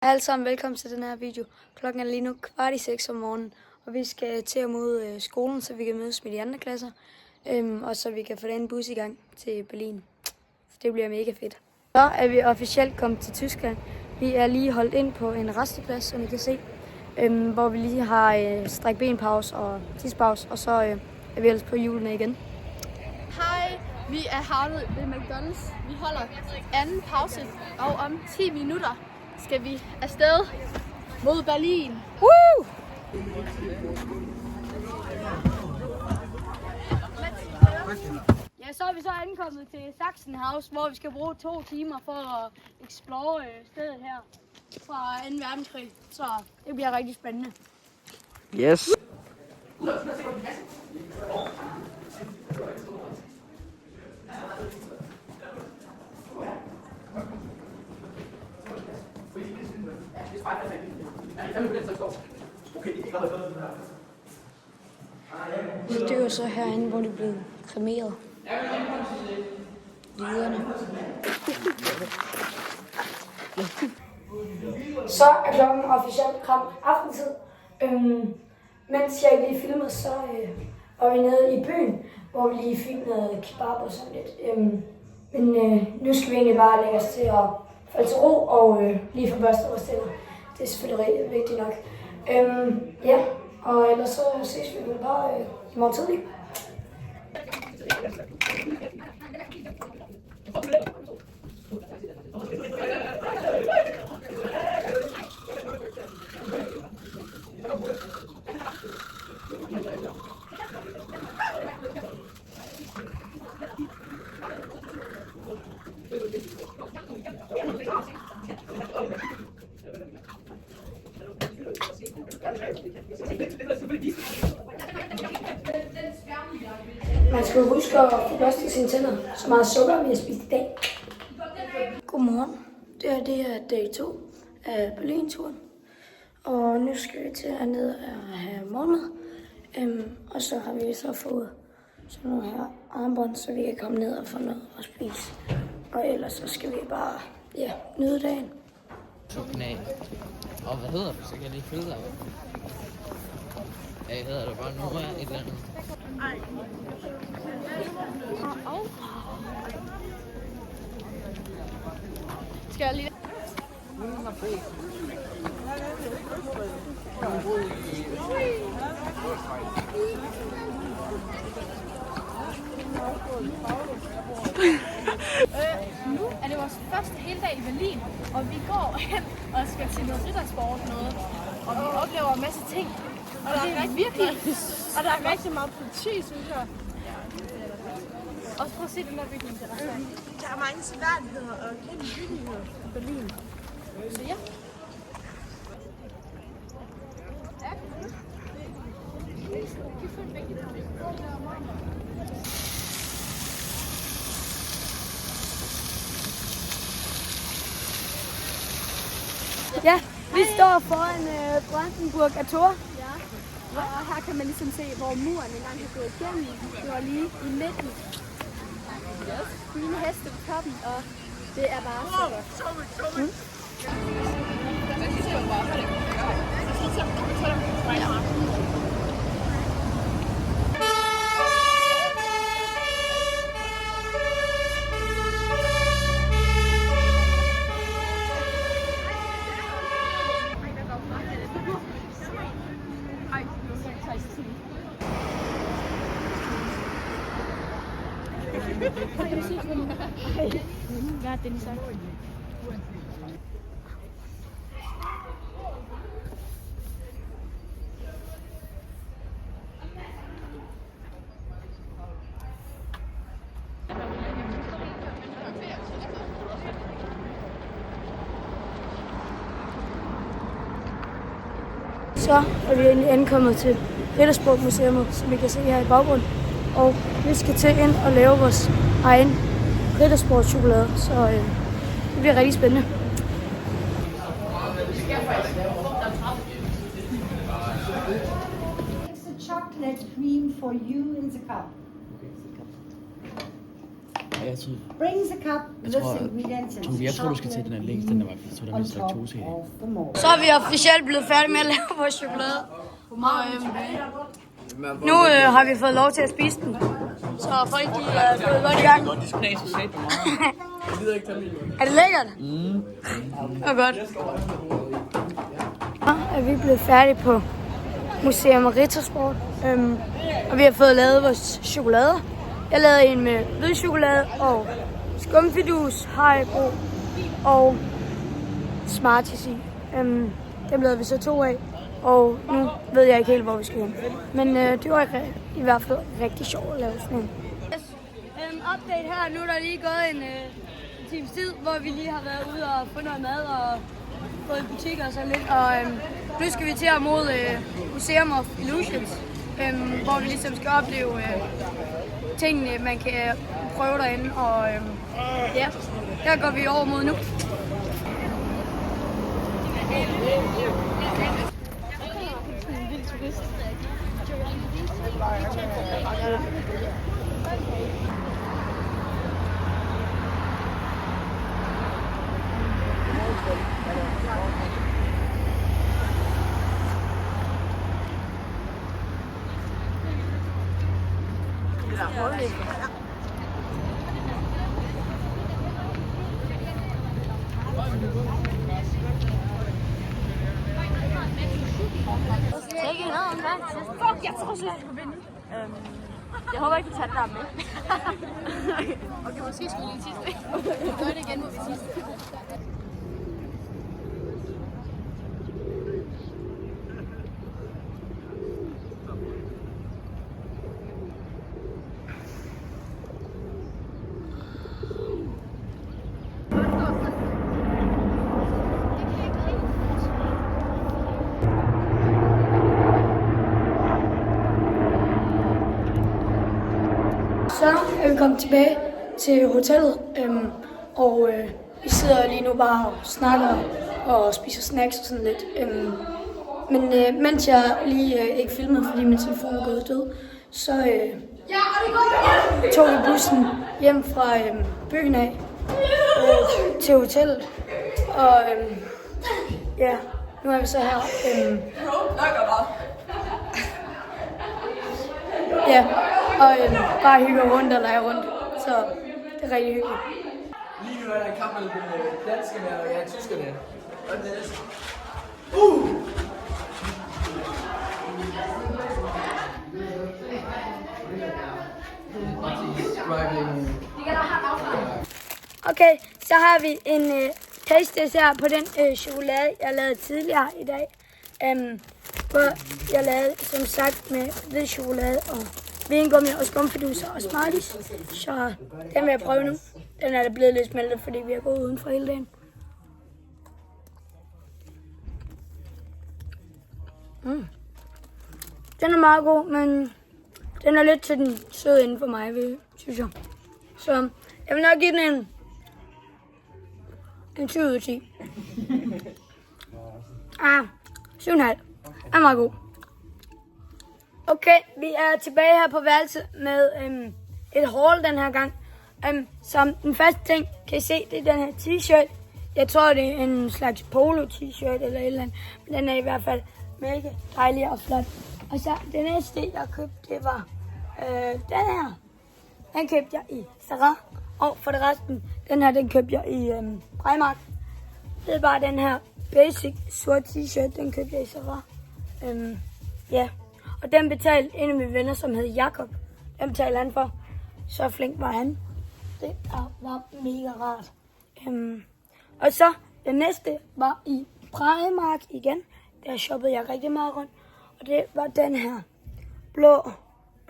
Alle sammen, velkommen til den her video. Klokken er lige nu 5:15 om morgenen, og vi skal til at mod skolen, så vi kan mødes med de andre klasser, og så vi kan få den bus i gang til Berlin. Så det bliver mega fedt. Så er vi officielt kommet til Tyskland. Vi er lige holdt ind på en resteplads, som I kan se, hvor vi lige har stræk benpause og tidspause, og så er vi ellers på hjulene igen. Hej, vi er havnet ved McDonald's. Vi holder anden pause, og om 10 minutter skal vi afsted mod Berlin. Woo! Ja, så er vi så ankommet til Sachsenhaus, hvor vi skal bruge 2 timer for at explore stedet her fra 2. verdenskrig. Så det bliver rigtig spændende. Yes. Det var så herinde, hvor det blev kremeret. Liderne. Så er klokken officielt kram aftentid. Mens jeg ikke lige filmede, så var vi nede i byen, hvor vi lige fik noget kebab og sådan lidt. Men nu skal vi egentlig bare lægge os til at falde til ro og lige få børste vores tænder. Det er selvfølgelig rigtig vigtigt nok. Ja, og ellers så ses vi bare i morgen tidlig. Man skal huske at få børste sine tænder. Så meget sukker vi har spist i dag. Godmorgen. Det er dag 2 af Berlin-turen. Og nu skal vi til at ned og have morgenmad. Og så har vi så fået sådan nogle her armbånd, så vi kan komme ned og få noget at spise. Og ellers så skal vi bare nyde dagen. Og hvad hedder du? Så kan jeg lige følge dig. Jeg hedder du bare Nora et eller andet. Skal jeg lige... Nu er det vores første hele dag i Berlin, og vi går hen og skal til noget riddersport noget, og vi oplever en masse ting. Og det er virkelig, og der er rigtig meget politi, synes jeg. Og prøv at se den der bygning, der er Der er mange sværdigheder og kæmpe bygninger i Berlin. Så ja. Ja, vi står foran Brandenburger Tor. Ja. Og her kan man ligesom se, hvor muren engang er gået igennem. Det var lige i midten. Fine heste på toppen, og det er bare så godt. Hvad er det, de sagt? Så er vi endelig ankommet til Riddersportmuseet, som vi kan se her i baggrunden. Og vi skal til ind og lave vores egen riddersportchokolade, så det bliver rigtig spændende. It's a chocolate cream for you in the cup. Jeg tror, Brings a cup with tror- ingredients and Tobi, jeg tror, du skal tage den her længst, den der var, fordi jeg tror, der er on mest top laktose i. of the malt. Så er vi officielt blevet færdige med at lave vores chokolade. Nu har vi fået lov til at spise den. Så folk de er gået godt i gang. Er det lækkert? Det er godt. Så er vi blevet færdige på Museum Rittersport. Og vi har fået lavet vores chokolader. Jeg lavede en med hvid chokolade og skumfidus, Haribo og Smarties i. Dem lavede vi så 2 af. Og nu ved jeg ikke helt, hvor vi skal hen. Men det var i hvert fald rigtig sjovt at lave sådan en. Update her. Nu er der lige gået en times tid, hvor vi lige har været ude og få noget mad og fået i butikker og sådan lidt. Og nu skal vi til at mod Museum of Illusions, hvor vi ligesom skal opleve tingene, man kan prøve derinde. Og ja, der går vi over mod nu. Fuck, jeg tror slet, jeg skulle vinde. Jeg håber ikke, du tager den der med. Okay, måske skulle vi lige sidste. Vi gør det igen, hvor vi sidste. Så er vi kommet tilbage til hotellet, og vi sidder lige nu bare og snakker og spiser snacks og sådan lidt. Men mens jeg lige ikke filmede, fordi min telefon er gået død, så tog vi bussen hjem fra byen af til hotellet. Og ja, nu er vi så her. Ja, og bare hygge rundt og lege rundt, så det er rigtig hyggeligt. Lige nu er der en kamp mellem danskerne og tyskerne. Og det er Okay, så har vi en taste her på den chokolade, jeg lavede tidligere i dag. Hvor jeg lavede, som sagt, med hvid chokolade og vingummi og skumfiduser og Smarties. Så den vil jeg prøve nu. Den er da blevet lidt smeltet, fordi vi har gået uden for hele dagen. Den er meget god, men den er lidt til den søde inde for mig, synes jeg. Så jeg vil nok give den en 7 ud af 10. 7,5. Er meget god. Okay, vi er tilbage her på værelset med et haul den her gang. Som den første ting, kan I se, det er den her t-shirt. Jeg tror, det er en slags polo t-shirt eller et eller andet. Men den er i hvert fald mega dejlig og flot. Og så det næste, jeg købte, det var den her. Den købte jeg i Zara. Og for det resten, den her, den købte jeg i Primark. Det er bare den her basic sort t-shirt, den købte jeg i Zara. Ja, og den betalte en af mine venner, som hed Jakob. Den betalte han for. Så flink var han. Det var mega rart. Og så den næste var i Primark igen. Der shoppede jeg rigtig meget rundt. Og det var den her blå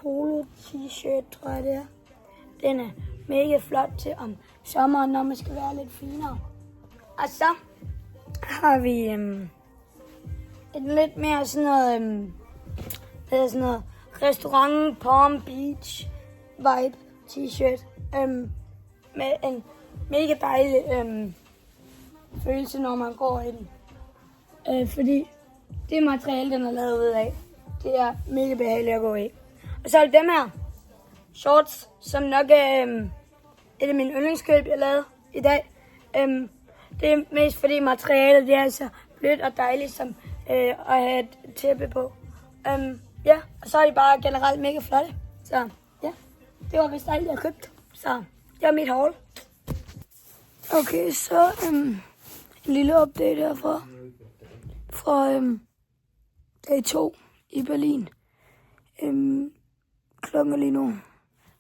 polo t-shirt, tror jeg det er. Den er mega flot til om sommeren, når man skal være lidt finere. Og så har vi et lidt mere sådan noget, restaurant Palm Beach vibe t-shirt. Med en mega dejlig følelse, når man går i den. Fordi det materiale, den er lavet ud af, det er mega behageligt at gå i. Og så er det dem her shorts, som nok et af mine yndlingskøb, jeg lavede i dag. Det er mest fordi materialet det er så blødt og dejligt som at have et tæppe på. Ja, og så er de bare generelt mega flotte. Så ja, det var vist alt, jeg købte. Så det var mit haul. Okay, så en lille update herfra. Fra dag 2 i Berlin. Klokken er lige nu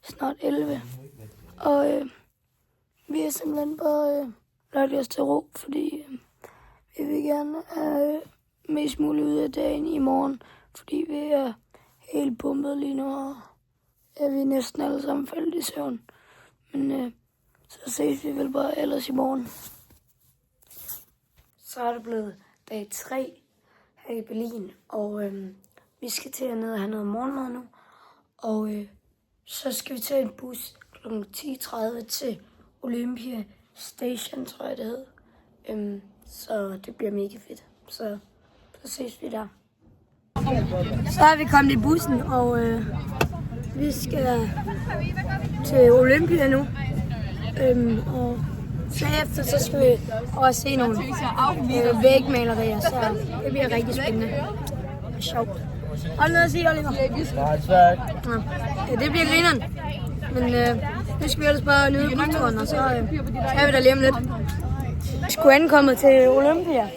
snart 11. Og vi er simpelthen bare lagt os til ro, fordi vi vil gerne have mest muligt ud af dagen i morgen. Fordi vi er helt pumpet lige nu, og er vi næsten alle sammen faldet i søvn. Men så ses vi vel bare ellers i morgen. Så er det blevet dag 3 her i Berlin, og vi skal til ned og have noget morgenmad nu. Og så skal vi tage en bus kl. 10:30 til Olympia Station, tror jeg det hed. Så det bliver mega fedt. Så ses vi der. Så er vi kommet i bussen, og vi skal til Olympia nu. Og så efter så skal vi også se nogle vægmalerier, så det bliver rigtig spændende og sjovt. Har du noget at sige, Oliver? Ja, det bliver grineren. Men nu skal vi ellers bare nyde bussturen, og så er vi der lige om lidt. Vi skulle ankomme til Olympia.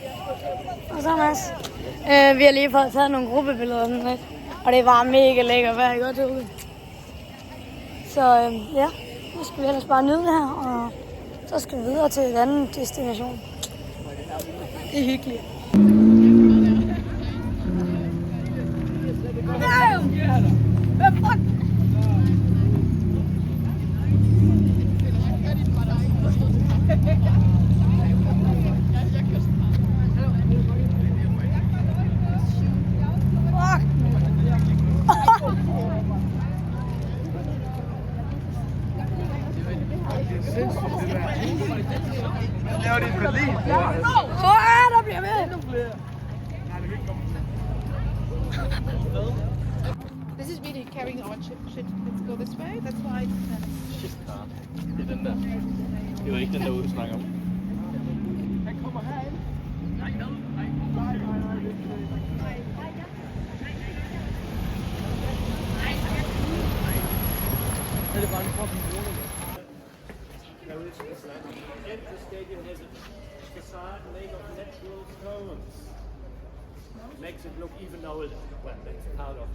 Og så Mads. Vi har lige fået taget nogle gruppebilleder, og det var mega lækkert vejr, godt ude. Så ja, nu skal vi ellers bare nyde det her, og så skal vi videre til en anden destination. Det er hyggeligt. Der bliver ved. This is really carrying our shit. Let's go this way. That's why. Shitcar. Det er den der. Det var ikke den der ude, du snakker om. Han kommer herind. Det er bare en krop i hovedet. The stadium has a facade made of natural stones. Makes it look even older. Well, that's part of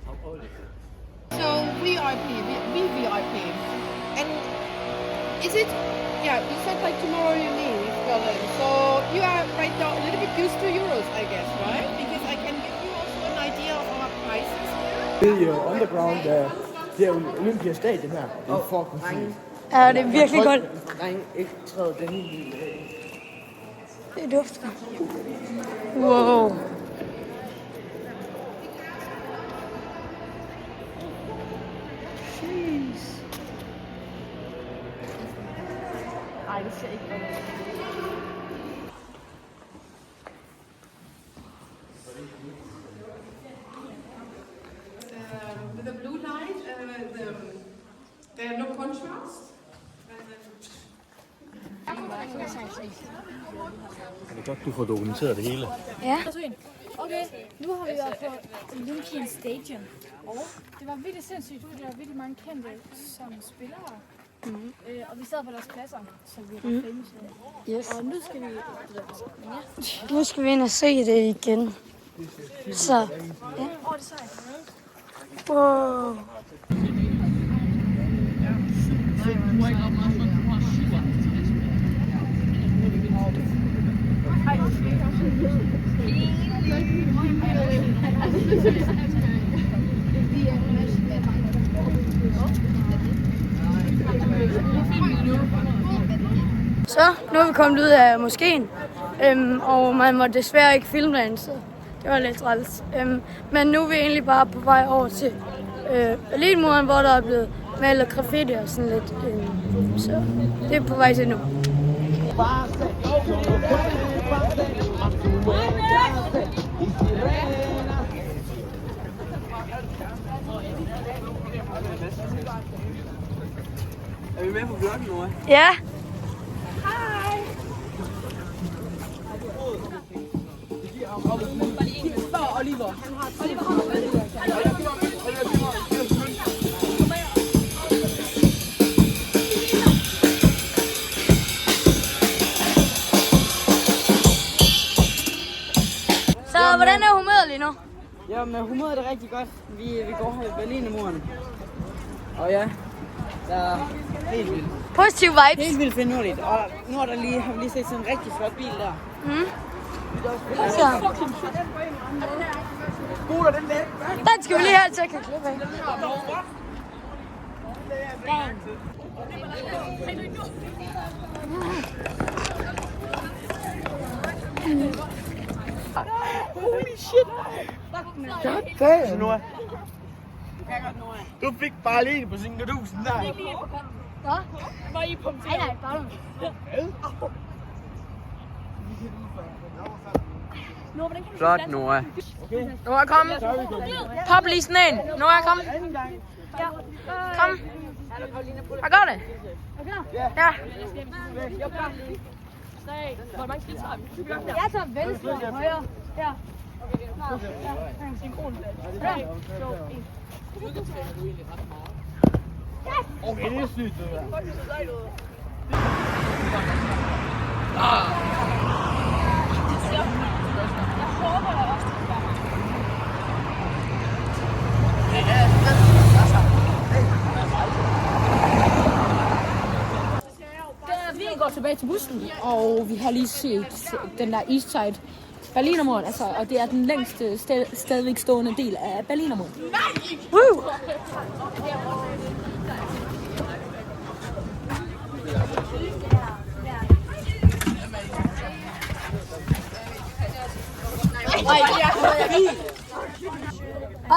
how old it is. So VIP, VVIP. And is it, yeah, you said like tomorrow you leave Berlin. So you are right now a little bit used to euros, I guess, right? Because I can give you also an idea of our prices here. Det er jo underground, det er jo Olympia Stadion her. Det er fucking fint. Ja, det er virkelig godt. Dreng, ikke træde den helt Det dufter. Wow. Jeez. Ej, det ser ikke godt ud. With the blue light, there are no contrast. Det er godt, du får dokumenteret det hele. Ja. Okay, nu har vi været på Olympian Stadion, og det var virkelig sindssygt, fordi der var virkelig mange kendte som spillere. Og vi sad på deres pladser, så vi var famous. Yes. Og nu skal vi... Nu skal vi ind og se det igen. Så, ja. det er sejt. Wow. Så, nu er vi kommet ud af moskeen, og man må desværre ikke filme derinde, så det var lidt træls. Men nu er vi egentlig bare på vej over til Berlinmuren, hvor der er blevet malet graffiti og sådan lidt. Så det er på vej til nu. Er vi med på vloggen nu? Ja. Oliver. Så hvordan er humøret lige nu? Jamen, humøret er rigtig godt. Vi går her i Berlinermuren. Og ja, der er helt vildt. Positive vibes. Helt vildt finurligt. Og nu har vi lige set sådan en rigtig flot bil der. Så. Gutter, den der. Den skal vi lige have til at kan klippe af. Holy shit. God damn. Noah. Du fik bare lige på sin gadusen der. Hvad? Var I punkteret? Nej, bare Flot, Noah. Noah, kom. Pop lige sådan en. Noah, kom. Kom. Hvad gør det? Ja. Hvor mange skridt har vi? Jeg tager venstre og højre. Ja. Okay, det er sygt, det der. Vi går tilbage til bussen, og vi har lige set den der Eastside Berlinermuren, altså, og det er den længste stadigvæk stående del af Berlinermuren. Woo!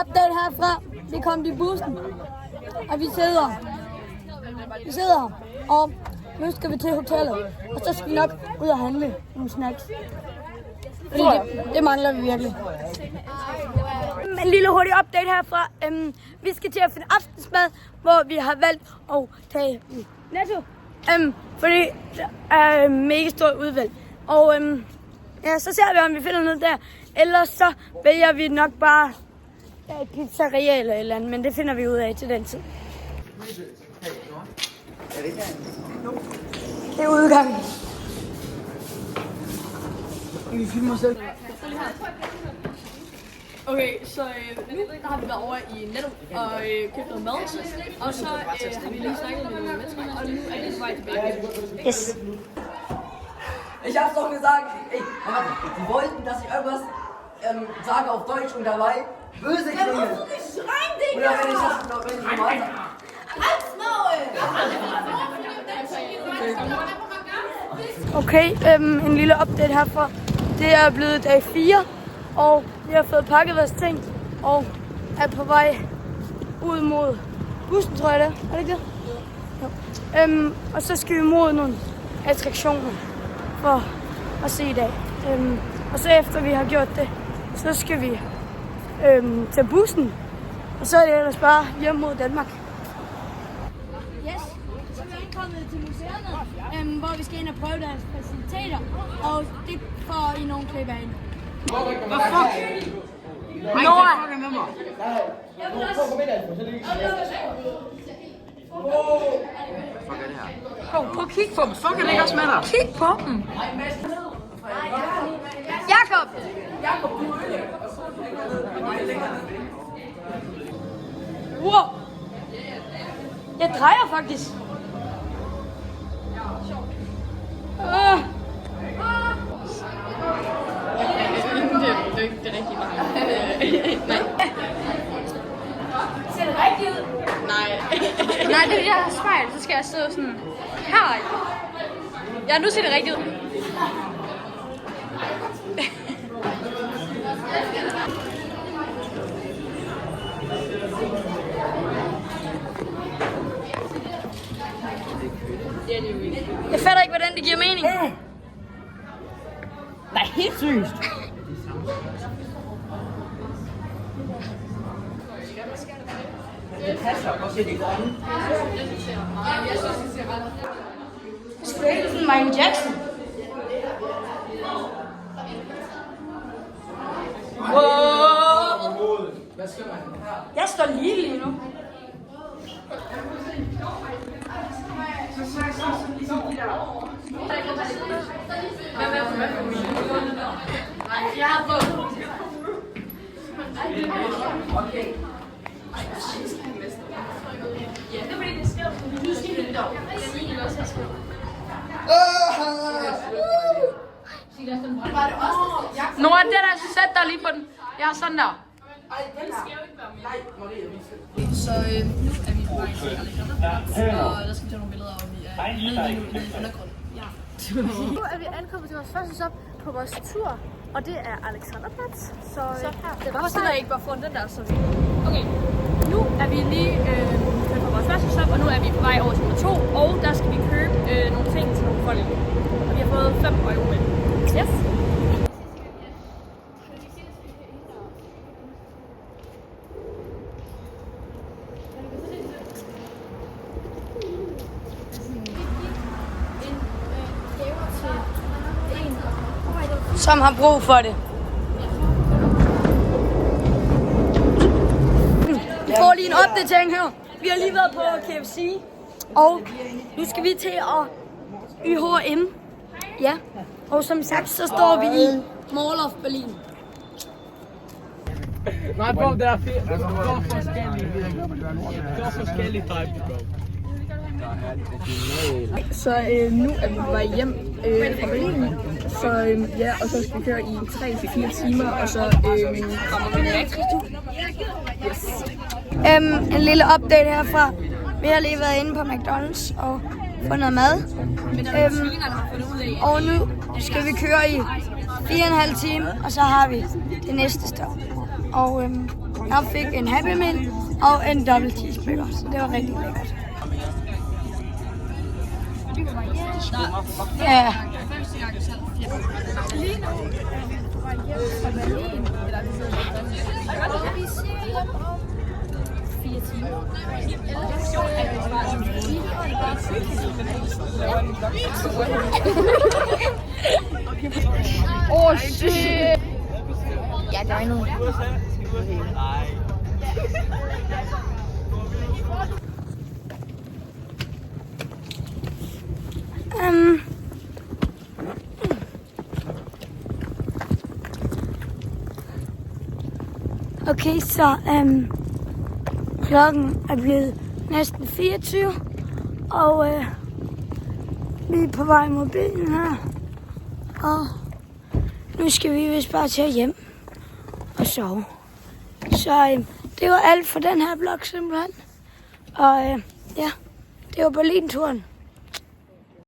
Update herfra. Vi kom i bussen, og vi sidder her, og nu skal vi til hotellet, og så skal vi nok ud og handle nogle snacks. Fordi det mangler vi virkelig. En lille hurtig update herfra. Vi skal til at finde aftensmad, hvor vi har valgt at tage i Netto. Fordi der er mega stort udvalg. Og ja, så ser vi, om vi finder noget der. Ellers så vælger vi nok bare et pizzeria eller et eller andet, men det finder vi ud af til den tid. Det er udgangen. Vi filmer selv. Okay, så nu har vi været over i Netto og købt noget mad, og så har vi lige snakket med nogle mennesker, og nu er vi på vej tilbage. Yes. Ich hab's doch gesagt, ey, die wollten, dass ich irgendwas sage auf Deutsch und dabei böse klinge. Oder wenn ich das normal sage. Okay, en lille update herfra. Det er blevet dag 4, og vi har fået pakket vores ting, og er på vej ud mod bussen, tror jeg det er. Er det ikke det? Jo. Og så skal vi mod nogle attraktioner for at se i dag. Og så efter vi har gjort det, så skal vi tage bussen, og så er det ellers bare hjem mod Danmark. Yes, så er vi kommet til museerne, hvor vi skal ind og prøve deres faciliteter, og det får I nogle klip af. Hvad fuck? Noah! Med mig. Fuck er det her? Prøv at kigge på dem. Fuck, er det ikke også med dig? Kig på dem. Jakob! Wow! Jeg drejer faktisk. Det er rigtig meget. Nej. Ser det rigtigt ud? Nej, det er det, jeg har spejl, så skal jeg stå sådan her. Ja, nu ser det rigtigt ud. Jeg fatter ikke, hvordan det giver mening. Nej, helt seriøst. Det passer. Prøv at se, det er grønne. Det skulle ikke sådan Michael Jackson. Wow. Hvad skal man her? Jeg står lige nu. Jeg har fået. Okay. Ja, det er fordi, det skal du skal hente dog. Jeg også have skrevet. Nora, det der, sæt dig lige på den. Jeg er sådan der. Så nu er vi på vej til Alexanderplads, og der skal vi tage nogle billeder, og vi er nede i undergrunden. Ja. Nu er vi ankommet til vores første stop på vores tur, og det er Alexanderplads. Så her. Hvorfor sidder jeg ikke bare foran den der? Så vi... Okay, nu er vi lige kørt på vores første stop, og nu er vi på vej over til nummer 2, og der skal vi købe nogle ting til nogle folk. Og vi har fået 5 euro med. Yes. Som har brug for det. Vi får lige en opdatering her. Vi har lige været på KFC, og nu skal vi til at YHM. Ja, og som sagt, så står vi i Mall of Berlin. Nej, bro, det er fedt. Det er forskellige typer, bro. Så nu er vi på vej hjem fra Berlin. Så ja, og så skal vi køre i 3-4 timer, og så kommer vi væk. Yes. En lille update herfra. Vi har lige været inde på McDonald's og fået noget mad. Og nu skal vi køre i 4,5 timer, og så har vi det næste stop. Og jeg fik en Happy Meal og en double cheeseburger, så det var rigtig lækkert. Ja. Lige nu er vi på vej hjem fra Berlin, eller vi ser hjem om 4 timer. Ellers så er vi bare Åh, shit! Ja, der er noget. Okay, så klokken er blevet næsten 24, og vi er på vej mod bilen her, og nu skal vi vist bare til hjem og sove. Så det var alt for den her vlog simpelthen, og ja, det var Berlin-turen.